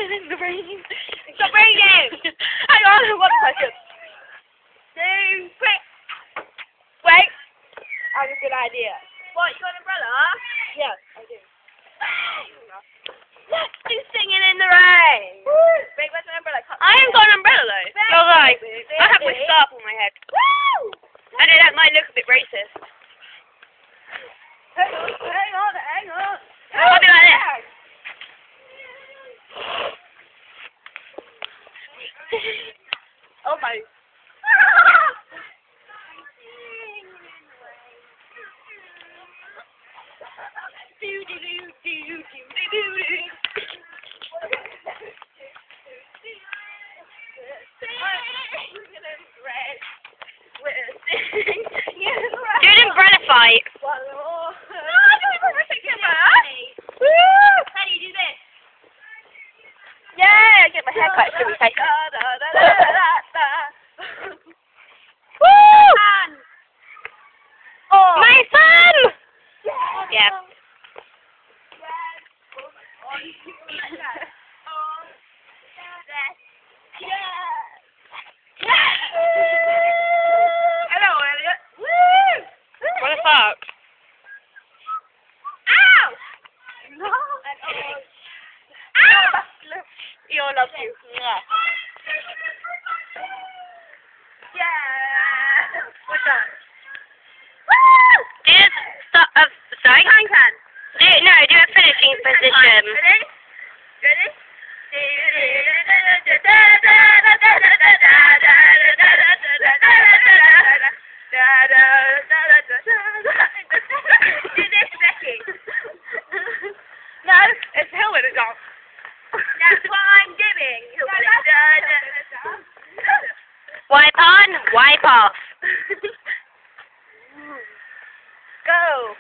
singing in the rain. Stop raining! Hang on, 1 second. 2, 3. Wait. I have a good idea. What, you got an umbrella? Yes, I do. Let's do singing in the rain. Wait, where's my umbrella? I haven't got an umbrella though. You're right. I have my scarf on my head. Woo! I know that might look a bit racist. Hang on. I'll do like this. Oh my. Do an umbrella fight. How do you do this? Yeah, get my hair cut. Should we take it? Woo! Oh. My thumb! Yeah. Hello, Elliot. Woo! What the fuck? Ow! No. Ow! You all love you. Yeah. Yeah. What's that? Do stop. Sorry. Can. Do a finishing position. Ready? Ready? Do this, Becky. No, it's Helen. It's off. That's what I'm doing. Wipe on, wipe off. Go.